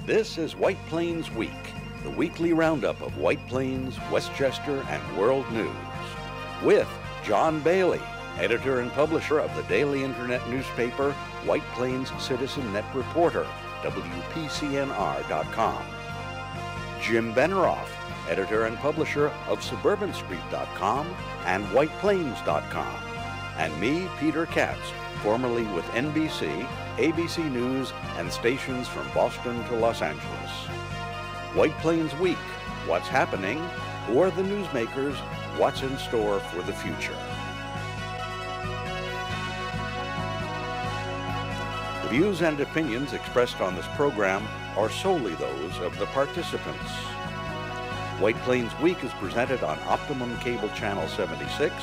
This is White Plains Week, the weekly roundup of White Plains, Westchester, and world news. With John Bailey, editor and publisher of the daily internet newspaper White Plains Citizen Net Reporter, WPCNR.com. Jim Benneroff, editor and publisher of SuburbanStreet.com and WhitePlains.com. And me, Peter Katz, formerly with NBC, ABC News, and stations from Boston to Los Angeles. White Plains Week, what's happening? Who are the newsmakers? What's in store for the future? The views and opinions expressed on this program are solely those of the participants. White Plains Week is presented on Optimum Cable Channel 76,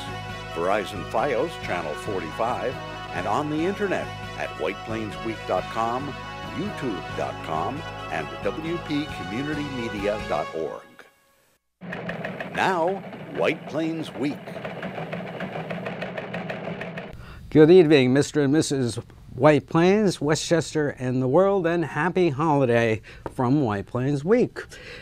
Verizon Fios Channel 45, and on the internet at whiteplainsweek.com, youtube.com, and wpcommunitymedia.org. Now, White Plains Week. Good evening, Mr. and Mrs. White Plains, Westchester, and the world, and happy holiday from White Plains Week.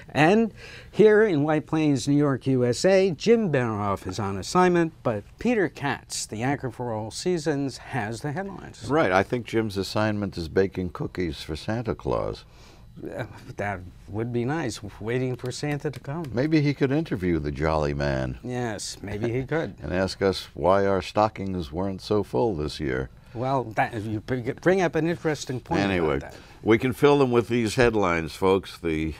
And here in White Plains, New York, USA, Jim Benneroff is on assignment, but Peter Katz, the anchor for all seasons, has the headlines. Right. I think Jim's assignment is baking cookies for Santa Claus. That would be nice, waiting for Santa to come. Maybe he could interview the jolly man. Yes, maybe he could. And ask us why our stockings weren't so full this year. Well, you bring up an interesting point. Anyway, about that. We can fill them with these headlines, folks. The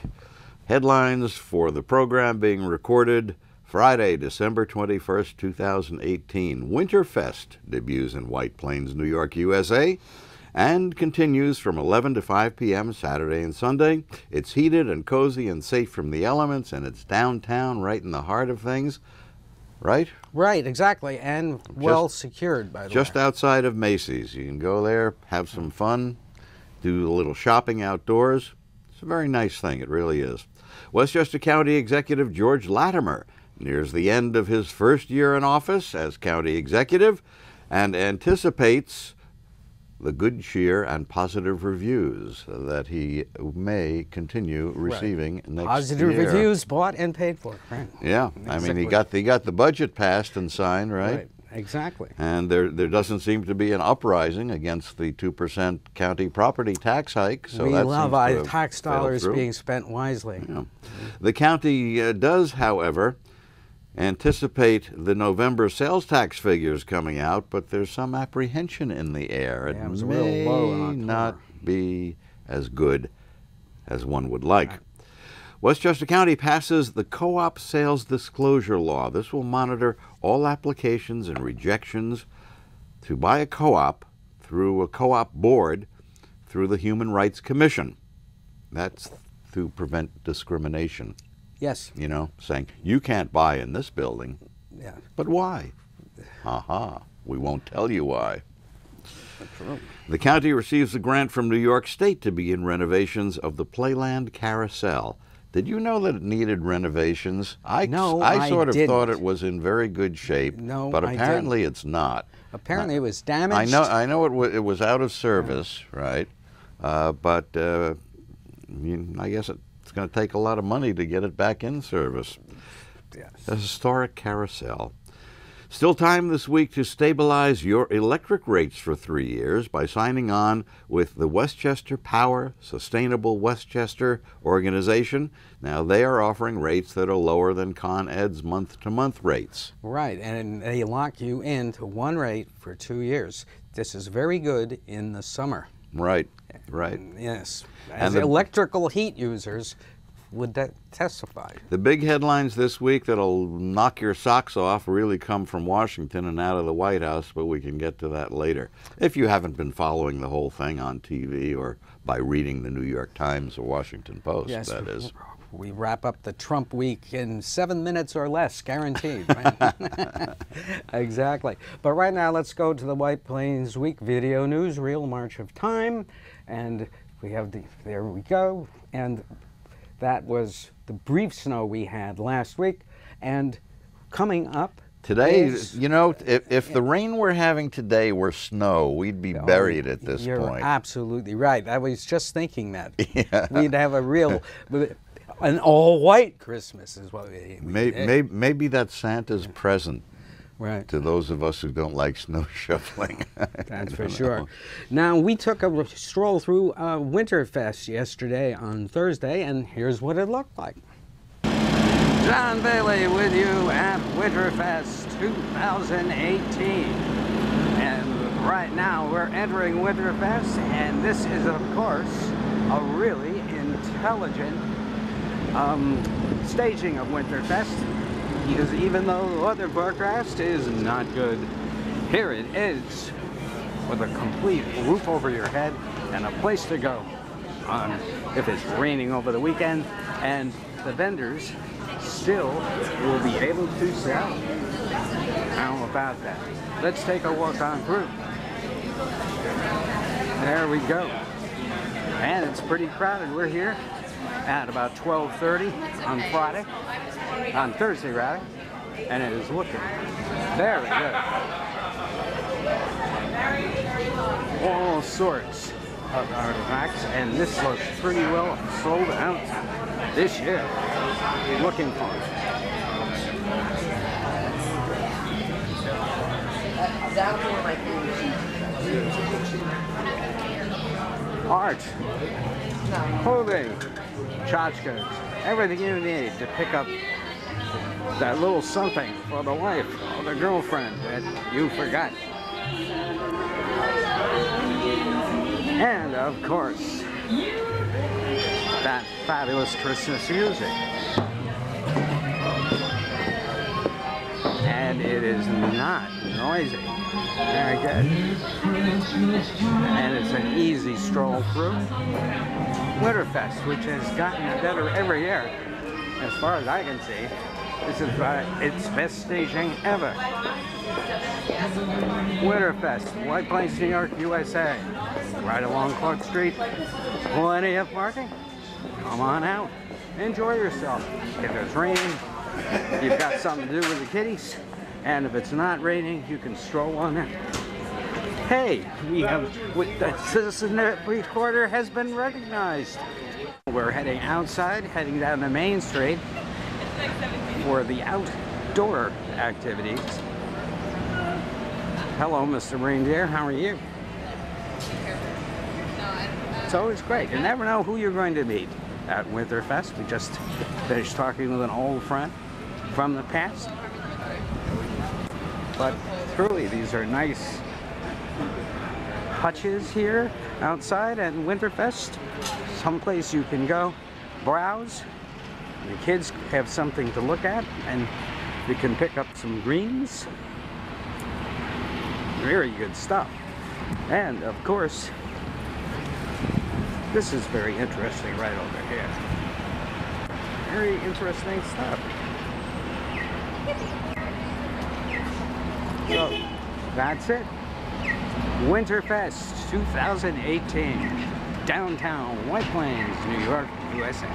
headlines for the program being recorded Friday, December 21st, 2018. Winterfest debuts in White Plains, New York, USA, and continues from 11 to 5 p.m. Saturday and Sunday. It's heated and cozy and safe from the elements, and it's downtown, right in the heart of things. Right? Right, exactly, and well secured, by the way. Just outside of Macy's. You can go there, have some fun, do a little shopping outdoors. It's a very nice thing, it really is. Westchester County Executive George Latimer nears the end of his first year in office as county executive and anticipates the good cheer and positive reviews that he may continue receiving next year. Positive reviews bought and paid for. Right. Yeah, exactly. I mean, he got the budget passed and signed, right? Right, exactly. And there doesn't seem to be an uprising against the 2% county property tax hike. So we that love our tax dollars being spent wisely. Yeah. The county does, however, anticipate the November sales tax figures coming out, but there's some apprehension in the air. It was may real low in October. not be as good as one would like. Right. Westchester County passes the co-op sales disclosure law. This will monitor all applications and rejections to buy a co-op through a co-op board through the Human Rights Commission. That's to prevent discrimination. Yes. You know, saying, you can't buy in this building. Yeah. But why? Aha, we won't tell you why. True. The county receives a grant from New York State to begin renovations of the Playland Carousel. Did you know that it needed renovations? I sort of thought it was in very good shape, but apparently it's not. Apparently it was damaged. I know it was out of service, right? But I guess it's going to take a lot of money to get it back in service. Yes. A historic carousel. Still time this week to stabilize your electric rates for 3 years by signing on with the Westchester Power Sustainable Westchester organization. Now, they are offering rates that are lower than Con Ed's month-to-month rates. Right, and they lock you into one rate for 2 years. This is very good in the summer. Right, right. Yes. As electrical heat users would testify. The big headlines this week that'll knock your socks off really come from Washington and out of the White House, but we can get to that later. If you haven't been following the whole thing on TV or by reading the New York Times or Washington Post, yes, that is. We wrap up the Trump week in 7 minutes or less, guaranteed. Right? Exactly. But right now, let's go to the White Plains Week video newsreel, March of Time. And we have there we go. And that was the brief snow we had last week. And coming up, Today, you know, if the rain we're having today were snow, we'd be buried at this You're point. absolutely right. I was just thinking that. Yeah. We'd have a real, an all-white Christmas is what we Maybe that's Santa's present right. to those of us who don't like snow shoveling. That's for sure. Now, we took a stroll through Winterfest yesterday on Thursday, and here's what it looked like. John Bailey with you at Winterfest 2018. And right now we're entering Winterfest, and this is, of course, a really intelligent staging of Winterfest, because even though the weather forecast is not good, here it is with a complete roof over your head and a place to go if it's raining over the weekend, and the vendors still will be able to sell. How about that? Let's take a walk on through. There we go. And it's pretty crowded. We're here at about 12:30 on Friday, on Thursday rather, and it is looking very good. All sorts of artifacts, and this looks pretty well sold out this year. Looking for it. Art, clothing, tchotchkes, everything you need to pick up that little something for the wife or the girlfriend that you forgot. And of course, that fabulous Christmas music. And it is not noisy. Very good. And it's an easy stroll through. Winterfest, which has gotten better every year, as far as I can see. This is its best staging ever. Winterfest, White Plains, New York, USA. Right along Clark Street. Plenty of parking. Come on out. Enjoy yourself. If it's raining, you've got something to do with the kiddies. And if it's not raining, you can stroll on in. Hey, we have, the Citizen Recorder has been recognized. We're heading outside, heading down the main street for the outdoor activities. Hello, Mr. Reindeer, how are you? It's always great. You never know who you're going to meet at Winterfest. We just finished talking with an old friend from the past. But truly, these are nice hutches here outside at Winterfest. Someplace you can go browse. The kids have something to look at, and you can pick up some greens. Very good stuff. And of course, this is very interesting right over here. Very interesting stuff. So, that's it. Winterfest 2018. Downtown White Plains, New York, USA.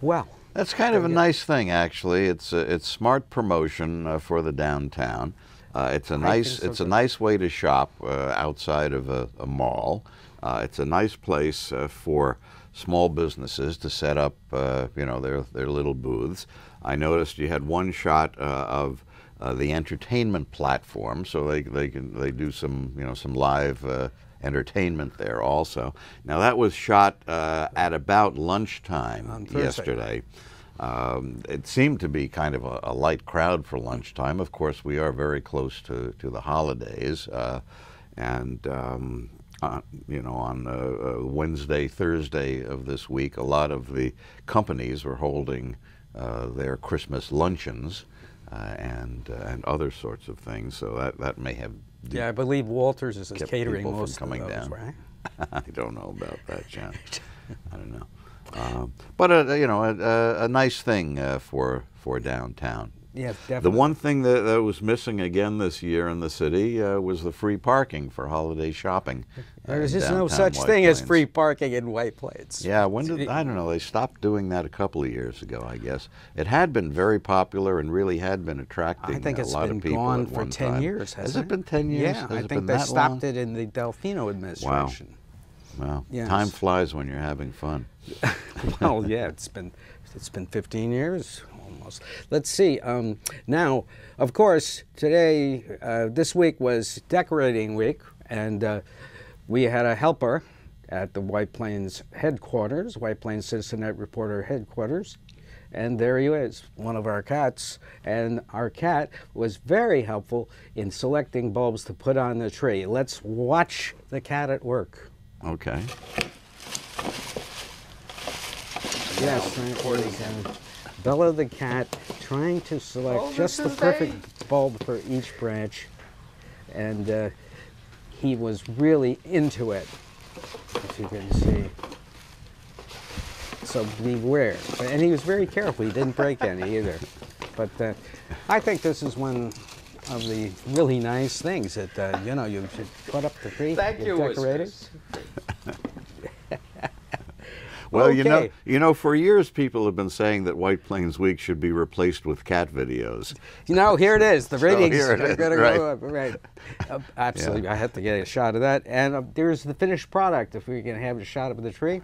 Well, that's kind of a nice thing, actually. It's smart promotion for the downtown. It's a nice way to shop outside of a mall. It's a nice place for small businesses to set up, you know, their little booths. I noticed you had one shot of the entertainment platform, so they do some, you know, some live entertainment there also. Now that was shot at about lunchtime yesterday. It seemed to be kind of a light crowd for lunchtime. Of course, we are very close to the holidays, and you know, on Wednesday, Thursday of this week, a lot of the companies were holding their Christmas luncheons and other sorts of things. So that may have yeah, I believe Walters is catering most of those, down. right? I don't know about that, John. I don't know. But you know, a nice thing for downtown. Yeah, definitely. The one thing that was missing again this year in the city was the free parking for holiday shopping. There's in just no downtown such White thing as Plains. free parking in White Plains. Yeah, when did, I don't know, they stopped doing that a couple of years ago, I guess. It had been very popular and really had been attracting I think a it's lot been of people gone at for one 10 time. years, Has hasn't it been 10 years? Yeah, Has I it think been they that stopped long? it in the Delfino administration. Wow. Yes. Time flies when you're having fun. Well, yeah, it's been 15 years almost. Let's see. Now, of course, today, this week was decorating week, and we had a helper at the White Plains headquarters, White Plains Citizen Reporter headquarters. And there he is, one of our cats. And our cat was very helpful in selecting bulbs to put on the tree. Let's watch the cat at work. Okay. Yes, Bella the cat trying to select just the perfect bulb for each branch. And he was really into it, as you can see. So beware. And he was very careful. He didn't break any either. But I think this is one of the really nice things that, you know, you should put up the tree. Thank you, decorate it. Well, Okay. you know, for years people have been saying that White Plains Week should be replaced with cat videos. You know, here it is. The ratings here it are is, going to right. go up. Right. Absolutely. I have to get a shot of that. And there's the finished product. If we can have a shot of the tree.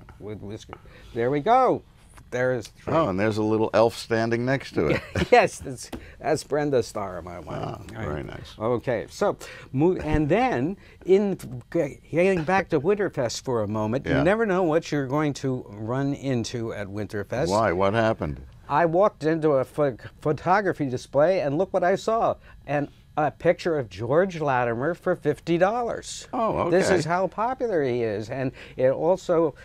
There we go. There is the tree. Oh, and there's a little elf standing next to it. Yes, that's Brenda Starr, my wife. Ah, very nice. Okay, so, and then, getting back to Winterfest for a moment, Yeah. you never know what you're going to run into at Winterfest. Why? What happened? I walked into a photography display, and look what I saw. A picture of George Latimer for $50. Oh, okay. This is how popular he is. And it also,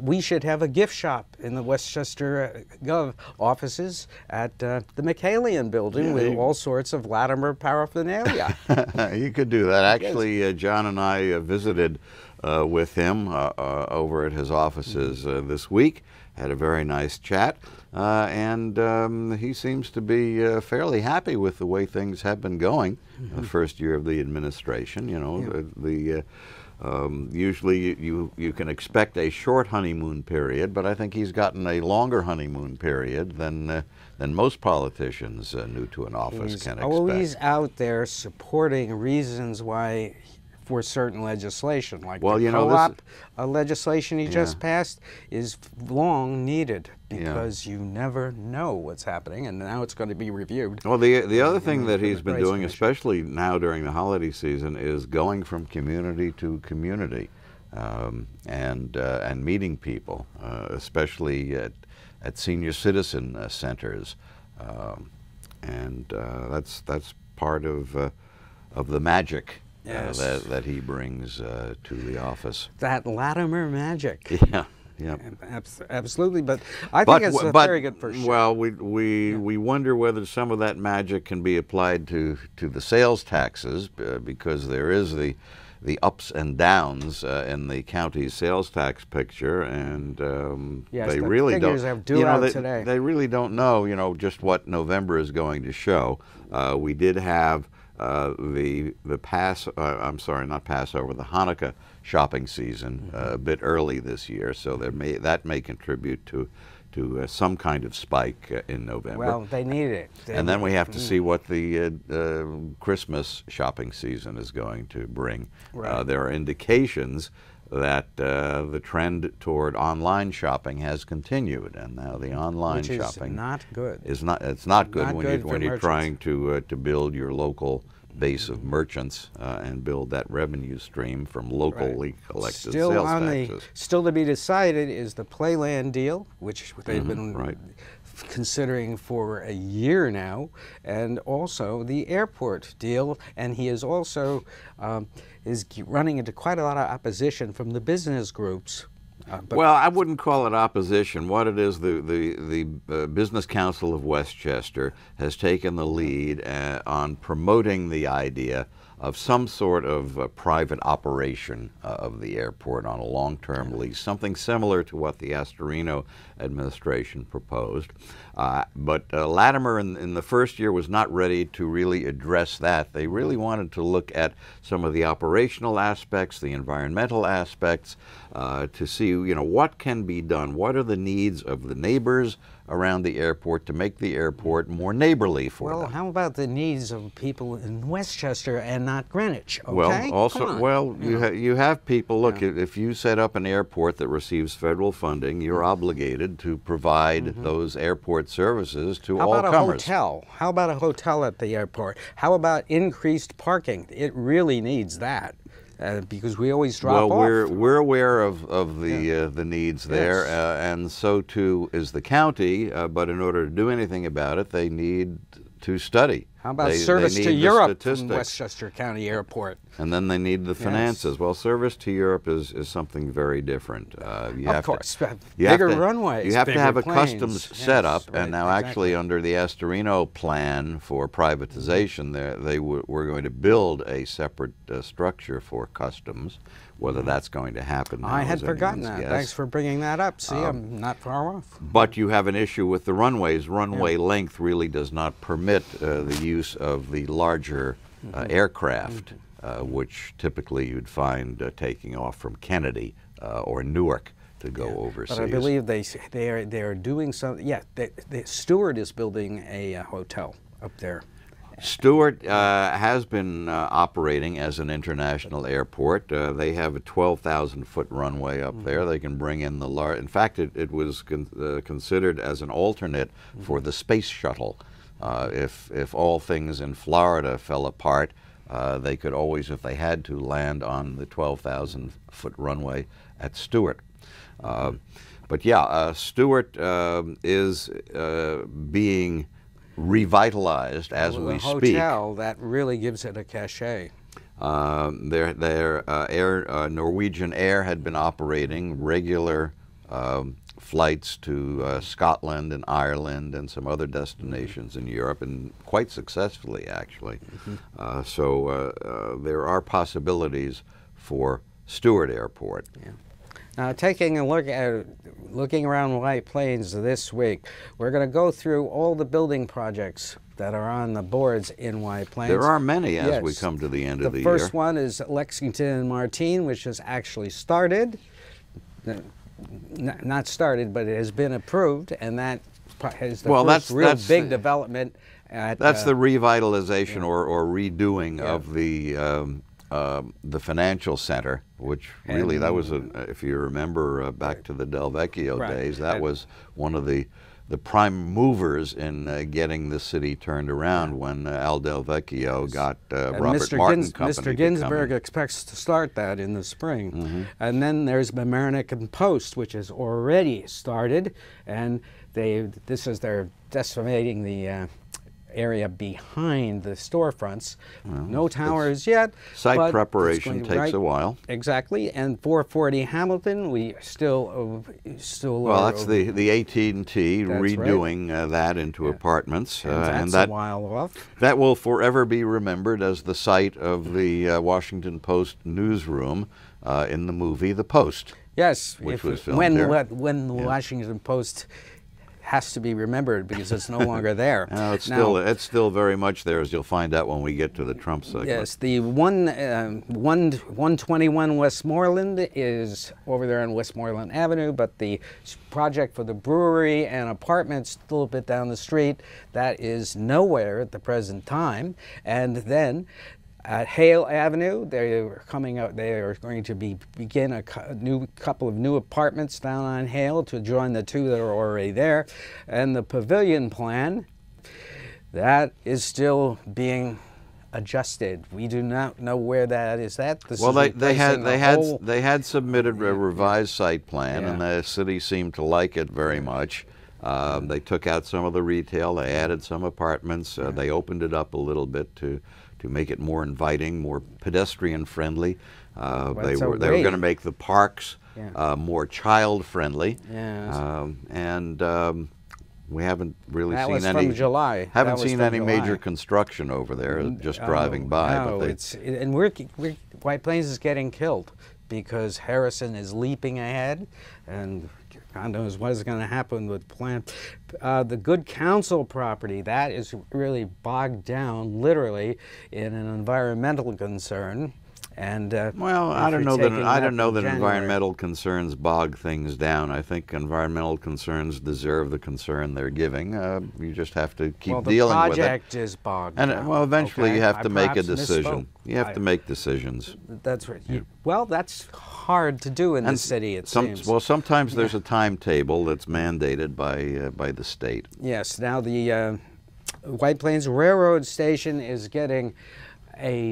we should have a gift shop in the Westchester Gov offices at the McHalian building with all sorts of Latimer paraphernalia. You could do that. Actually, John and I visited with him over at his offices this week. Had a very nice chat, and he seems to be fairly happy with the way things have been going. The first year of the administration, you know, usually you can expect a short honeymoon period, but I think he's gotten a longer honeymoon period than most politicians new to an office He's can expect. always out there supporting reasons why for certain legislation, like Well, the you know, co-op legislation he just passed is long needed Yeah. because you never know what's happening, and now it's going to be reviewed. Well, the other thing that he's been Rights doing, Commission. especially now during the holiday season, is going from community to community and meeting people, especially at senior citizen centers, and that's part of the magic. Yes. That he brings to the office. That Latimer magic. Yeah, yeah. Absolutely, but I think it's a very good first shot. Well, we wonder whether some of that magic can be applied to the sales taxes because there is the ups and downs in the county's sales tax picture, and Yes, they the really figures don't. have due out they, today. They really don't know, just what November is going to show. We did have the Hanukkah shopping season a bit early this year, so that may contribute to some kind of spike in November. Well, they need it. And then we have to see what the Christmas shopping season is going to bring. Right. There are indications that the trend toward online shopping has continued, and now the online Which is shopping not good. It's not good Not when good for you're merchants. trying to build your local base of merchants and build that revenue stream from locally collected Still sales on taxes. still to be decided is the Playland deal, which they've been right. considering for a year now, and also the airport deal. And he is also is running into quite a lot of opposition from the business groups. Well, I wouldn't call it opposition. What it is, the Business Council of Westchester has taken the lead on promoting the idea some sort of private operation of the airport on a long-term lease, something similar to what the Astorino administration proposed. But Latimer in the first year was not ready to really address that. They really wanted to look at some of the operational aspects, the environmental aspects, to see, what can be done. What are the needs of the neighbors around the airport to make the airport more neighborly for them? Well, how about the needs of people in Westchester and not Greenwich? Okay? Well, also, you have people, look, if you set up an airport that receives federal funding, you're obligated to provide those airport services to all comers. How about a hotel? How about a hotel at the airport? How about increased parking? It really needs that. Because we always drop off. Well, we're aware of the needs there, and so too is the county. But in order to do anything about it, they need to study. How about service to Europe from Westchester County Airport? And then they need the finances. Yes. Well, service to Europe is something very different. Of course, bigger runways. You have to have a customs setup, right, and now actually under the Astorino plan for privatization, they were going to build a separate structure for customs. Whether that's going to happen now, I had forgotten that. Guess. Thanks for bringing that up. See, I'm not far off. But you have an issue with the runways. Runway length really does not permit the use of the larger aircraft, which typically you'd find taking off from Kennedy or Newark to go overseas. But I believe they are doing something. Yeah, the Stewart is building a hotel up there. Stewart has been operating as an international airport. They have a 12,000-foot runway up there. They can bring in the large. In fact, it was considered as an alternate for the space shuttle. If all things in Florida fell apart, they could always, if they had to, land on the 12,000-foot runway at Stewart. But yeah, Stewart is being revitalized as we speak. The hotel, that really gives it a cachet. Norwegian Air had been operating regular flights to Scotland and Ireland and some other destinations in Europe, and quite successfully, actually. So there are possibilities for Stewart Airport. Yeah. Now, taking a looking around White Plains this week, we're going to go through all the building projects that are on the boards in White Plains. There are many as we come to the end of the year. The first one is Lexington and Martine, which has actually started. Not started, but it has been approved, and that is the first real big development. That's the revitalization or redoing of the financial center, which really, that was, if you remember back to the Del Vecchio days, that was one of the prime movers in getting the city turned around when Al Del Vecchio got Robert Martin Company. Mr. Ginsburg expects to start that in the spring. And then there's Mamaroneck and Post, which has already started, and they're decimating the area behind the storefronts. No towers yet. Site preparation takes a while. Exactly. And 440 Hamilton, we still well, that's the AT&T redoing that into apartments, and that's a while off. That will forever be remembered as the site of the Washington Post newsroom in the movie The Post. Yes, which was filmed there. When the Washington Post has to be remembered because it's no longer there. No, it's still very much there, as you'll find out when we get to the Trump segment. Yes, the 121 Westmoreland is over there on Westmoreland Avenue, but the project for the brewery and apartments a little bit down the street, that is nowhere at the present time. And then at Hale Avenue, they are coming out. They are going to begin a couple of new apartments down on Hale to join the two that are already there, and the pavilion plan that is still being adjusted. We do not know where that is at. Well, they had submitted a revised site plan, and the city seemed to like it very much. They took out some of the retail. They added some apartments. They opened it up a little bit to make it more inviting, more pedestrian friendly. They were going to make the parks more child friendly. Yes. we haven't really That seen was any. from July. Haven't That was seen from any July. major construction over there. Just driving by. No, But and White Plains is getting killed because Harrison is leaping ahead, and God knows what is going to happen with plant. The Good Counsel property, that is really bogged down, literally, in an environmental concern. And well, I don't if know you're that taking I don't know in that January- environmental concerns bog things down. I think environmental concerns deserve the concern they're giving. You just have to keep well, the dealing with it. project is bogged And down. well, eventually okay? you have I to make a perhaps decision. misspoke. You have to make decisions. That's right. Well, that's hard to do in the city, it seems. Well, sometimes there's a timetable that's mandated by the state. Yes. Now the White Plains Railroad Station is getting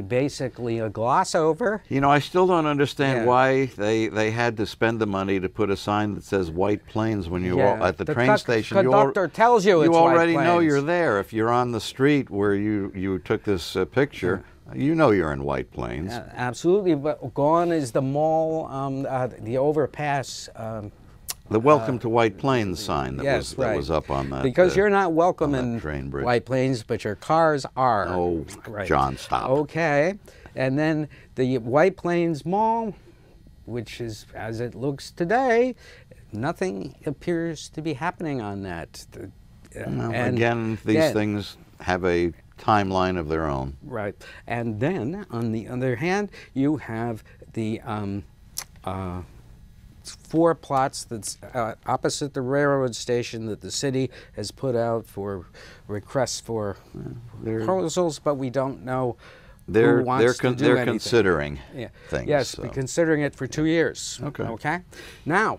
basically a gloss over. You know, I still don't understand Yeah. why they had to spend the money to put a sign that says White Plains when you're at the train station. Conductor tells you it's you already White know Plains. you're there. If you're on the street where you took this picture, you know you're in White Plains. Absolutely, but gone is the mall, the overpass. The Welcome to White Plains sign that, Yes, that was up on that. Because you're not welcome in train bridge. White Plains, but your cars are. Oh, right. John, stop. Okay, and then the White Plains Mall, which is as it looks today, nothing appears to be happening on that. Well, again, these things have a timeline of their own. Right, and then on the other hand, you have the 4 plots that's opposite the railroad station that the city has put out for requests for proposals, but we don't know who wants to do they're anything. considering things. Yes, so. considering it for 2 years. Okay. Okay. Now,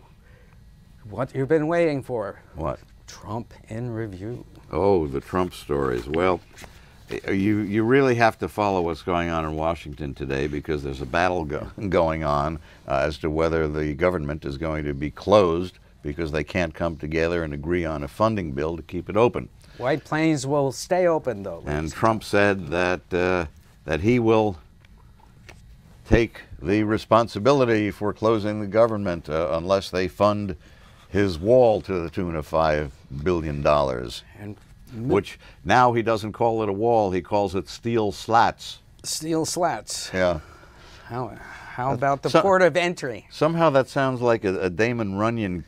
what you've been waiting for? What? Trump in review. Oh, the Trump stories. Well, you really have to follow what's going on in Washington today because there's a battle going on as to whether the government is going to be closed because they can't come together and agree on a funding bill to keep it open. White Plains will stay open, though. And Trump said that he will take the responsibility for closing the government unless they fund his wall to the tune of $5 billion. And which now he doesn't call it a wall, he calls it steel slats. steel slats. Yeah. How about the port of entry? Somehow that sounds like a Damon Runyon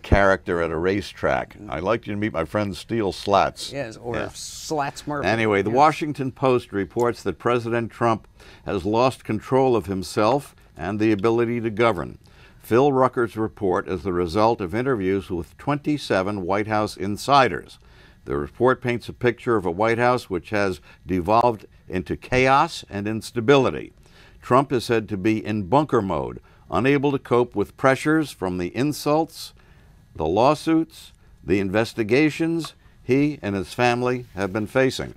character at a racetrack. I'd like you to meet my friend Steel Slats. Yes, or Slats Murphy. Anyway, the Washington Post reports that President Trump has lost control of himself and the ability to govern. Phil Rucker's report is the result of interviews with 27 White House insiders. The report paints a picture of a White House which has devolved into chaos and instability. Trump is said to be in bunker mode, unable to cope with pressures from the insults, the lawsuits, the investigations he and his family have been facing.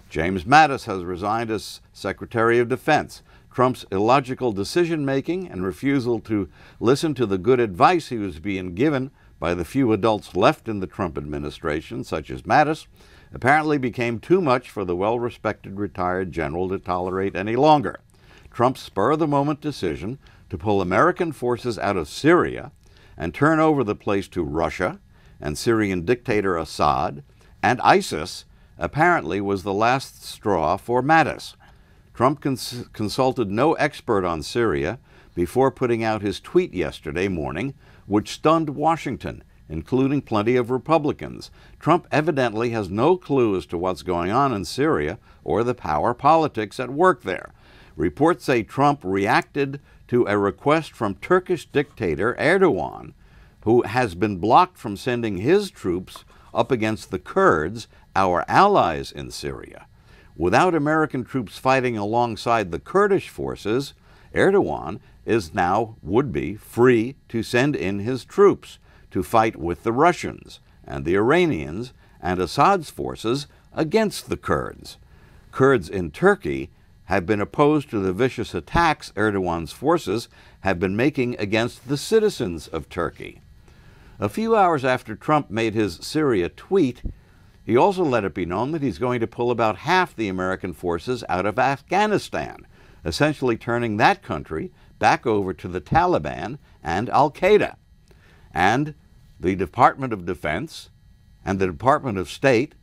James Mattis has resigned as Secretary of Defense. Trump's illogical decision-making and refusal to listen to the good advice he was being given by the few adults left in the Trump administration, such as Mattis, apparently became too much for the well-respected retired general to tolerate any longer. Trump's spur-of-the-moment decision to pull American forces out of Syria and turn over the place to Russia and Syrian dictator Assad and ISIS apparently was the last straw for Mattis. Trump consulted no expert on Syria before putting out his tweet yesterday morning, which stunned Washington, including plenty of Republicans. Trump evidently has no clue as to what's going on in Syria or the power politics at work there. Reports say Trump reacted to a request from Turkish dictator Erdogan, who has been blocked from sending his troops up against the Kurds, our allies in Syria. Without American troops fighting alongside the Kurdish forces, Erdogan would be free to send in his troops to fight with the Russians and the Iranians and Assad's forces against the Kurds. Kurds in Turkey have been opposed to the vicious attacks Erdogan's forces have been making against the citizens of Turkey. A few hours after Trump made his Syria tweet, he also let it be known that he's going to pull about half the American forces out of Afghanistan, essentially turning that country back over to the Taliban and al-Qaeda. And the Department of Defense and the Department of State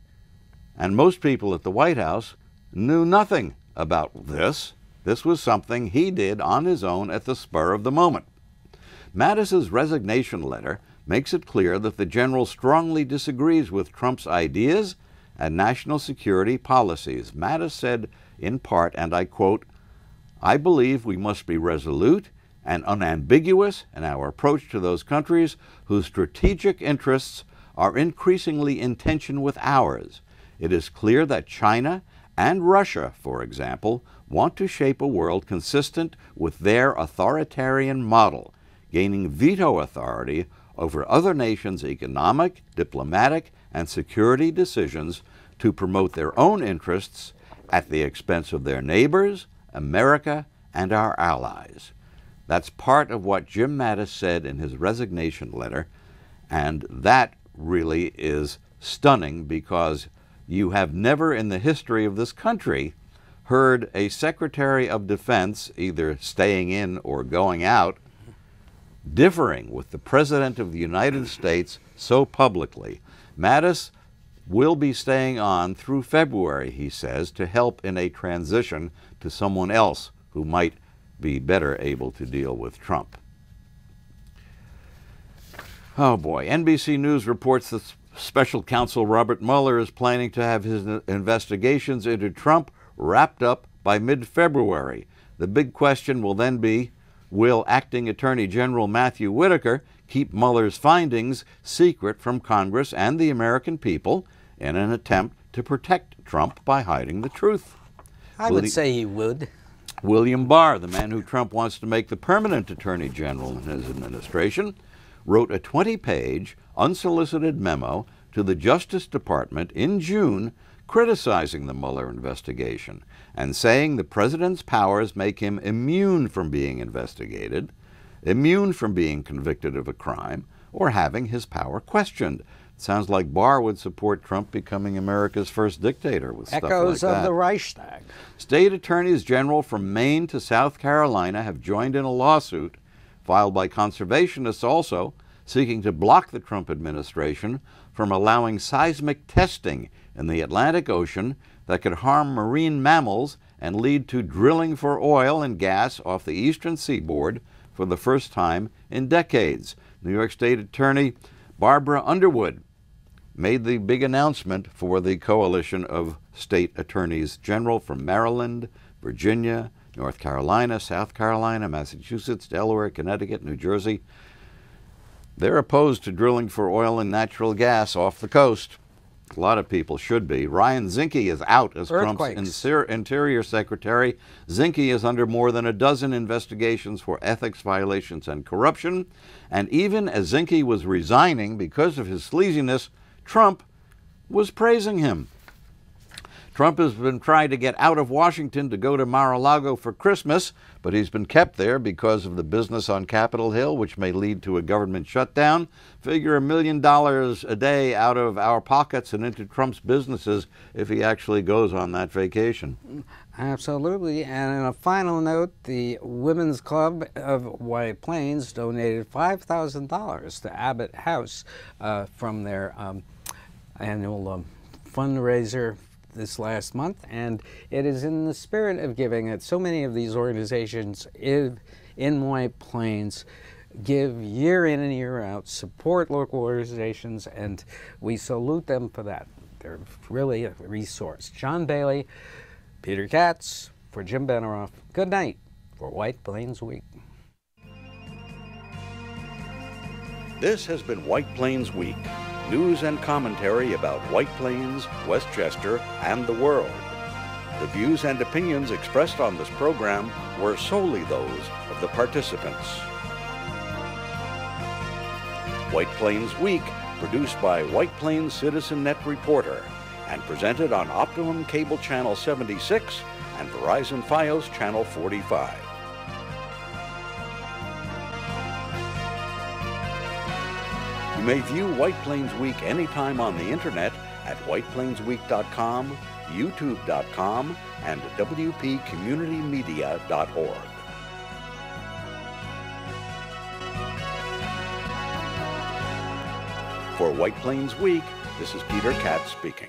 and most people at the White House knew nothing about this. This was something he did on his own at the spur of the moment. Mattis's resignation letter makes it clear that the general strongly disagrees with Trump's ideas and national security policies. Mattis said in part, and I quote, "I believe we must be resolute and unambiguous in our approach to those countries whose strategic interests are increasingly in tension with ours. It is clear that China and Russia, for example, want to shape a world consistent with their authoritarian model, gaining veto authority over other nations' economic, diplomatic, and security decisions to promote their own interests at the expense of their neighbors, America, and our allies." That's part of what Jim Mattis said in his resignation letter, and that really is stunning because you have never in the history of this country heard a Secretary of Defense, either staying in or going out, differing with the President of the United States so publicly. Mattis will be staying on through February, he says, to help in a transition to someone else who might be better able to deal with Trump. Oh boy, NBC News reports that Special Counsel Robert Mueller is planning to have his investigations into Trump wrapped up by mid-February. The big question will then be, will Acting Attorney General Matthew Whitaker keep Mueller's findings secret from Congress and the American people in an attempt to protect Trump by hiding the truth? I would say he would. William Barr, the man who Trump wants to make the permanent Attorney General in his administration, wrote a 20-page unsolicited memo to the Justice Department in June criticizing the Mueller investigation and saying the president's powers make him immune from being investigated, immune from being convicted of a crime, or having his power questioned. It sounds like Barr would support Trump becoming America's first dictator with stuff like that. Echoes of the Reichstag. State attorneys general from Maine to South Carolina have joined in a lawsuit filed by conservationists also seeking to block the Trump administration from allowing seismic testing in the Atlantic Ocean that could harm marine mammals and lead to drilling for oil and gas off the eastern seaboard for the first time in decades. New York State Attorney Barbara Underwood made the big announcement for the coalition of state attorneys general from Maryland, Virginia, North Carolina, South Carolina, Massachusetts, Delaware, Connecticut, New Jersey. They're opposed to drilling for oil and natural gas off the coast. A lot of people should be. Ryan Zinke is out as Trump's Interior Secretary. Zinke is under more than a dozen investigations for ethics violations and corruption. And even as Zinke was resigning because of his sleaziness, Trump was praising him. Trump has been trying to get out of Washington to go to Mar-a-Lago for Christmas, but he's been kept there because of the business on Capitol Hill, which may lead to a government shutdown. Figure $1 million a day out of our pockets and into Trump's businesses if he actually goes on that vacation. Absolutely. And on a final note, the Women's Club of White Plains donated $5,000 to Abbott House from their annual fundraiser this last month, and it is in the spirit of giving that so many of these organizations in White Plains give year in and year out, support local organizations, and we salute them for that. They're really a resource. John Bailey, Peter Katz, for Jim Beneroff, good night for White Plains Week. This has been White Plains Week. News and commentary about White Plains, Westchester, and the world. The views and opinions expressed on this program were solely those of the participants. White Plains Week, produced by White Plains Citizen Net Reporter, and presented on Optimum Cable Channel 76 and Verizon Fios Channel 45. You may view White Plains Week anytime on the internet at whiteplainsweek.com, youtube.com, and wpcommunitymedia.org. For White Plains Week, this is Peter Katz speaking.